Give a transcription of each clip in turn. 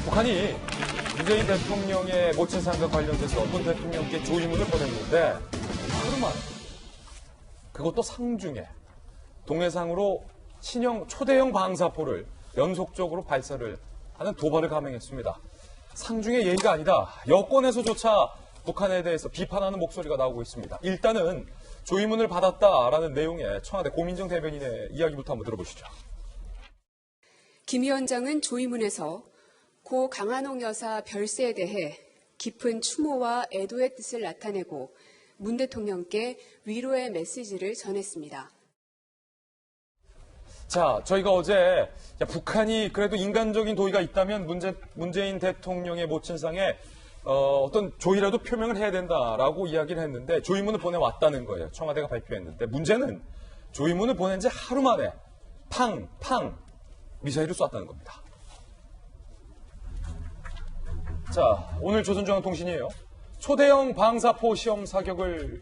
북한이 문재인 대통령의 모친 상과 관련돼서 문 대통령께 조의문을 보냈는데 하루만 그것도 상중에 동해상으로 초대형 방사포를 연속적으로 발사를 하는 도발을 감행했습니다. 상중의 예의가 아니다. 여권에서조차 북한에 대해서 비판하는 목소리가 나오고 있습니다. 일단은 조의문을 받았다라는 내용의 청와대 고민정 대변인의 이야기부터 한번 들어보시죠. 김 위원장은 조의문에서 고 강한옥 여사 별세에 대해 깊은 추모와 애도의 뜻을 나타내고 문 대통령께 위로의 메시지를 전했습니다. 자, 저희가 어제 북한이 그래도 인간적인 도의가 있다면 문재인 대통령의 모친상에 어떤 조의라도 표명을 해야 된다라고 이야기를 했는데 조의문을 보내왔다는 거예요. 청와대가 발표했는데 문제는 조의문을 보낸 지 하루 만에 팡 미사일을 쐈다는 겁니다. 자, 오늘 조선중앙통신이에요. 초대형 방사포 시험 사격을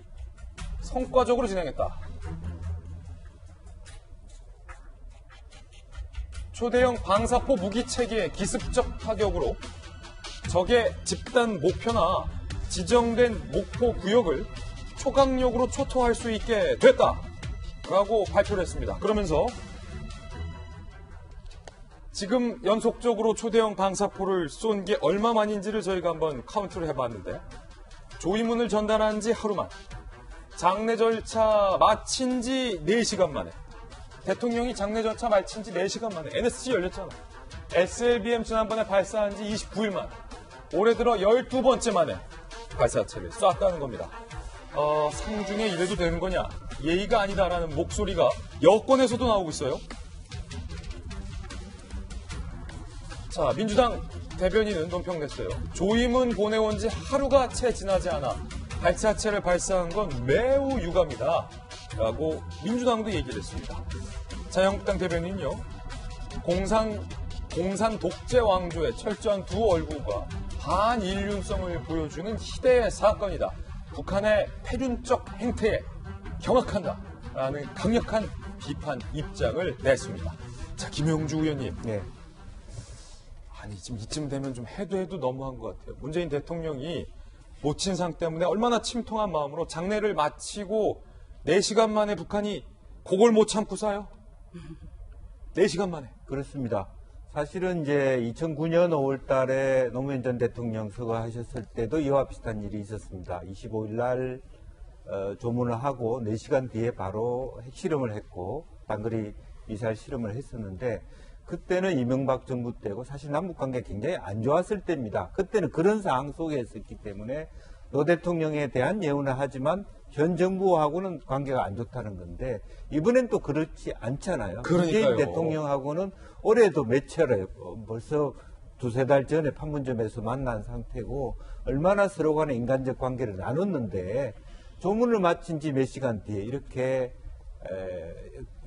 성과적으로 진행했다. 초대형 방사포 무기체계의 기습적 타격으로 적의 집단 목표나 지정된 목포 구역을 초강력으로 초토할 수 있게 됐다라고 발표를 했습니다. 그러면서 지금 연속적으로 초대형 방사포를 쏜 게 얼마만인지를 저희가 한번 카운트를 해봤는데 조의문을 전달한 지 하루만, 장례 절차 마친 지 4시간 만에, 대통령이 장례 절차 마친 지 4시간 만에 NSC 열렸잖아. SLBM 지난번에 발사한 지 29일 만에, 올해 들어 12번째 만에 발사체를 쐈다는 겁니다. 상중에 이래도 되는 거냐? 예의가 아니다라는 목소리가 여권에서도 나오고 있어요. 자, 민주당 대변인은 논평 냈어요. 조의문 보내온 지 하루가 채 지나지 않아 발사체를 발사한 건 매우 유감이다 라고 민주당도 얘기를 했습니다. 자유한국당 대변인은요, 공산 독재 왕조의 철저한 두 얼굴과 반인륜성을 보여주는 희대의 사건이다. 북한의 패륜적 행태에 경악한다라는 강력한 비판 입장을 냈습니다. 자, 김영주 의원님. 네. 아니, 지금 이쯤 되면 좀 해도 너무한 것 같아요. 문재인 대통령이 모친상 때문에 얼마나 침통한 마음으로 장례를 마치고 4시간 만에 북한이 그걸 못 참고 쏴요? 4시간 만에. 그렇습니다. 사실은 이제 2009년 5월 달에 노무현 전 대통령 서거하셨을 때도 이와 비슷한 일이 있었습니다. 25일 날 조문을 하고 4시간 뒤에 바로 핵실험을 했고 단거리 미사일 실험을 했었는데 그때는 이명박 정부 때고 사실 남북관계가 굉장히 안 좋았을 때입니다. 그때는 그런 상황 속에 있었기 때문에 노 대통령에 대한 예우는 하지만 현 정부하고는 관계가 안 좋다는 건데 이번엔 또 그렇지 않잖아요. 문재인 대통령하고는 올해도 매철에 벌써 2-3달 전에 판문점에서 만난 상태고 얼마나 서로 간에 인간적 관계를 나눴는데 조문을 마친 지 몇 시간 뒤에 이렇게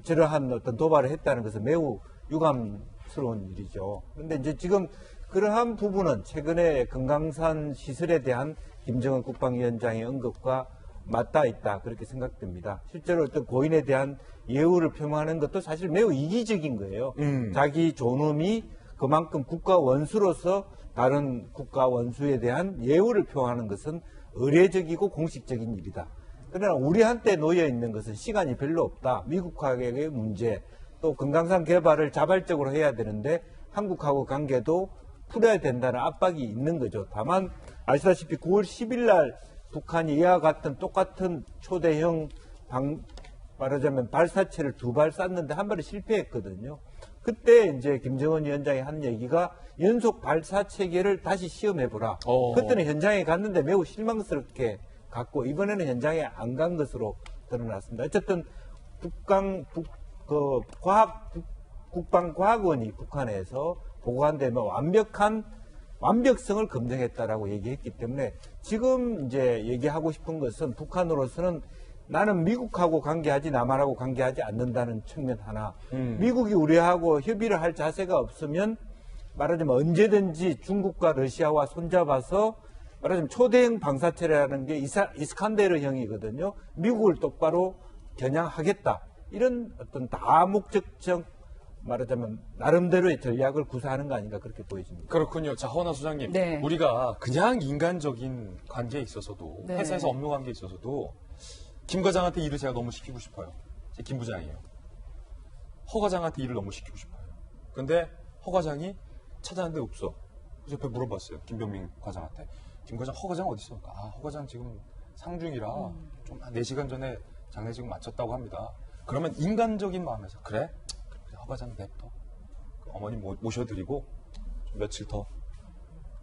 저러한 어떤 도발을 했다는 것은 매우 유감스러운 일이죠. 그런데 이제 지금 그러한 부분은 최근에 금강산 시설에 대한 김정은 국방위원장의 언급과 맞닿아 있다 그렇게 생각됩니다. 실제로 어떤 고인에 대한 예우를 표명하는 것도 사실 매우 이기적인 거예요. 자기 존엄이 그만큼 국가 원수로서 다른 국가 원수에 대한 예우를 표하는 것은 의례적이고 공식적인 일이다. 그러나 우리한테 놓여 있는 것은 시간이 별로 없다. 미국과의 문제, 또 금강산 개발을 자발적으로 해야 되는데 한국하고 관계도 풀어야 된다는 압박이 있는 거죠. 다만 아시다시피 9월 10일 날 북한이 이와 같은 똑같은 초대형 말하자면 발사체를 2발 쐈는데 한 발이 실패했거든요. 그때 이제 김정은 위원장이 한 얘기가 연속 발사 체계를 다시 시험해보라. 그때는 현장에 갔는데 매우 실망스럽게 갔고 이번에는 현장에 안 간 것으로 드러났습니다. 어쨌든 국방과학원이 북한에서 보고한 데면 완벽성을 검증했다라고 얘기했기 때문에 지금 이제 얘기하고 싶은 것은 북한으로서는 나는 미국하고 관계하지 남한하고 관계하지 않는다는 측면 하나, 미국이 우리하고 협의를 할 자세가 없으면 말하자면 언제든지 중국과 러시아와 손잡아서 말하자면 초대형 방사체라는 게 이스칸데르형이거든요. 미국을 똑바로 겨냥하겠다. 이런 어떤 다목적적 말하자면 나름대로의 전략을 구사하는 거 아닌가 그렇게 보여집니다. 그렇군요. 자, 허나 소장님. 네. 우리가 그냥 인간적인 관계에 있어서도 네. 회사에서 업무 관계에 있어서도 김 과장한테 일을 제가 너무 시키고 싶어요. 제 김 부장이에요. 허 과장한테 일을 너무 시키고 싶어요. 근데 허 과장이 찾아왔는데 없어. 그래서 옆에 물어봤어요. 김병민 과장한테. 김 과장, 허 과장 어디 있어? 허 과장 지금 상중이라 좀 한 4시간 전에 장례 지금 마쳤다고 합니다. 그러면 인간적인 마음에서 그래? 허 과장 냅둬. 어머님 모셔드리고 좀 며칠 더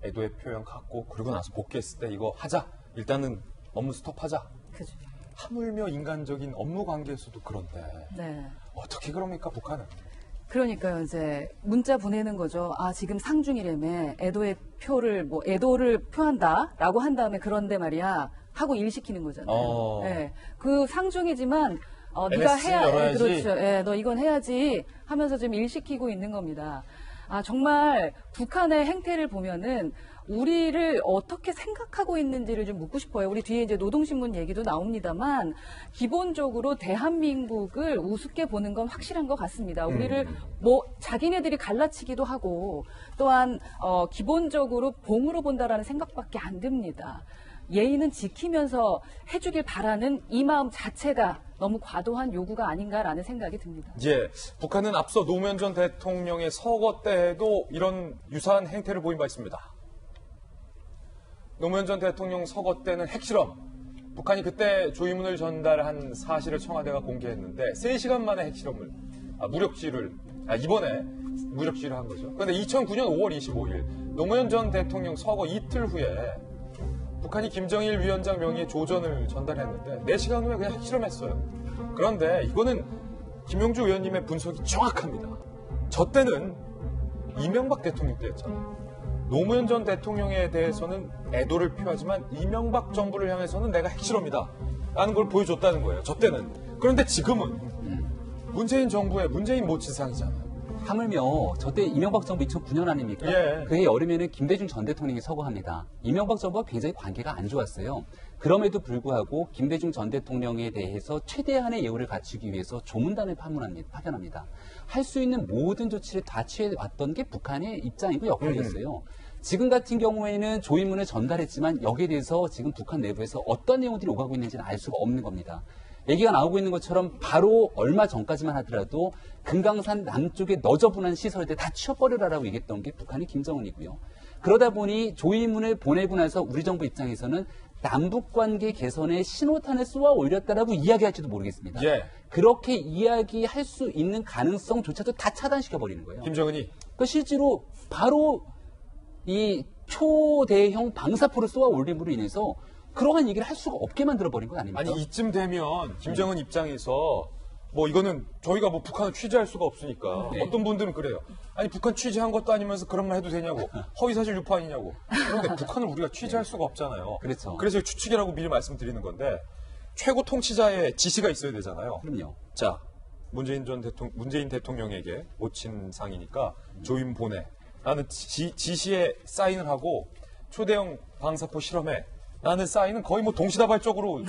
애도의 표현 갖고 그러고 나서 복귀했을 때 이거 하자. 일단은 업무 스톱하자. 그죠. 하물며 인간적인 업무 관계에서도 그런데 네. 어떻게 그럽니까 북한은? 그러니까요, 이제 문자 보내는 거죠. 지금 상중이라며 애도의 표를 애도를 표한다라고 한 다음에 그런데 말이야 하고 일 시키는 거잖아요. 네. 그 상중이지만 네가 NSC 해야 열어야지. 그렇죠. 예, 너 이건 해야지 하면서 지금 일 시키고 있는 겁니다. 정말 북한의 행태를 보면은 우리를 어떻게 생각하고 있는지를 좀 묻고 싶어요. 우리 뒤에 이제 노동신문 얘기도 나옵니다만 기본적으로 대한민국을 우습게 보는 건 확실한 것 같습니다. 우리를 자기네들이 갈라치기도 하고 또한 기본적으로 봉으로 본다라는 생각밖에 안 듭니다. 예의는 지키면서 해주길 바라는 이 마음 자체가 너무 과도한 요구가 아닌가라는 생각이 듭니다. 예, 북한은 앞서 노무현 전 대통령의 서거 때에도 이런 유사한 행태를 보인 바 있습니다. 노무현 전 대통령 서거 때는 핵실험. 북한이 그때 조의문을 전달한 사실을 청와대가 공개했는데 3시간 만에 핵실험을, 이번에 무력지를 한 거죠. 그런데 2009년 5월 25일 노무현 전 대통령 서거 이틀 후에 북한이 김정일 위원장 명의의 조전을 전달했는데 4시간 후에 그냥 핵실험했어요. 그런데 이거는 김용주 의원님의 분석이 정확합니다. 저 때는 이명박 대통령 때였잖아요. 노무현 전 대통령에 대해서는 애도를 표하지만 이명박 정부를 향해서는 내가 핵실험이다 라는 걸 보여줬다는 거예요. 저 때는. 그런데 지금은 문재인 정부의 문재인 모치상이잖아요. 하물며 저때 이명박 정부 2009년 아닙니까? 예. 그해 여름에는 김대중 전 대통령이 서거합니다. 이명박 정부와 굉장히 관계가 안 좋았어요. 그럼에도 불구하고 김대중 전 대통령에 대해서 최대한의 예우를 갖추기 위해서 조문단을 파견합니다. 할 수 있는 모든 조치를 다 취해왔던 게 북한의 입장이고 역할이었어요. 지금 같은 경우에는 조의문을 전달했지만 여기에 대해서 지금 북한 내부에서 어떤 내용들이 오가고 있는지는 알 수가 없는 겁니다. 얘기가 나오고 있는 것처럼 바로 얼마 전까지만 하더라도 금강산 남쪽에 너저분한 시설들 다 치워버려라라고 얘기했던 게 북한의 김정은이고요. 그러다 보니 조의문을 보내고 나서 우리 정부 입장에서는 남북관계 개선에 신호탄을 쏘아 올렸다라고 이야기할지도 모르겠습니다. 예. 그렇게 이야기할 수 있는 가능성조차도 다 차단시켜버리는 거예요. 김정은이. 그러니까 실제로 바로 이 초대형 방사포를 쏘아 올림으로 인해서 그러한 얘기를 할 수가 없게 만들어버린 건 아닙니까? 아니 이쯤 되면 김정은 입장에서 이거는 저희가 북한을 취재할 수가 없으니까 네. 어떤 분들은 그래요. 아니 북한 취재한 것도 아니면서 그런 말 해도 되냐고. 허위사실 유포 아니냐고. 그런데 북한을 우리가 취재할 수가 없잖아요. 그렇죠. 그래서 추측이라고 미리 말씀드리는 건데 최고 통치자의 지시가 있어야 되잖아요. 그럼요. 자, 문재인 대통령에게 모친 상이니까 조임 보내. 라는 지시에 사인을 하고 초대형 방사포 실험에 라는 사인은 거의 동시다발적으로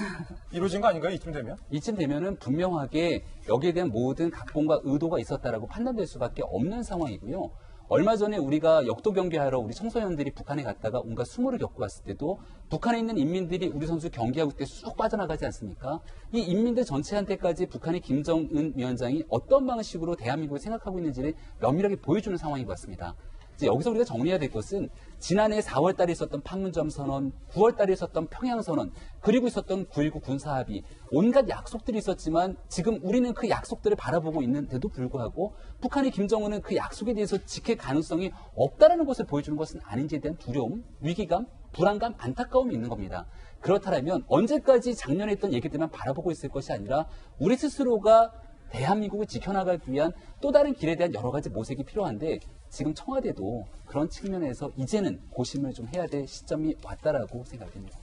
이루어진 거 아닌가요? 이쯤 되면? 이쯤 되면은 분명하게 여기에 대한 모든 각본과 의도가 있었다라고 판단될 수밖에 없는 상황이고요. 얼마 전에 우리가 역도 경기하러 우리 청소년들이 북한에 갔다가 온갖 수모를 겪고 왔을 때도 북한에 있는 인민들이 우리 선수 경기하고 있을 때 쑥 빠져나가지 않습니까? 이 인민들 전체한테까지 북한의 김정은 위원장이 어떤 방식으로 대한민국을 생각하고 있는지를 면밀하게 보여주는 상황인 것 같습니다. 이제 여기서 우리가 정리해야 될 것은 지난해 4월 달에 있었던 판문점 선언, 9월 달에 있었던 평양 선언, 그리고 있었던 9.19 군사합의, 온갖 약속들이 있었지만 지금 우리는 그 약속들을 바라보고 있는데도 불구하고 북한의 김정은은 그 약속에 대해서 지킬 가능성이 없다라는 것을 보여주는 것은 아닌지에 대한 두려움, 위기감, 불안감, 안타까움이 있는 겁니다. 그렇다면 언제까지 작년에 했던 얘기들만 바라보고 있을 것이 아니라 우리 스스로가 대한민국을 지켜나가기 위한 또 다른 길에 대한 여러 가지 모색이 필요한데 지금 청와대도 그런 측면에서 이제는 고심을 좀 해야 될 시점이 왔다라고 생각됩니다.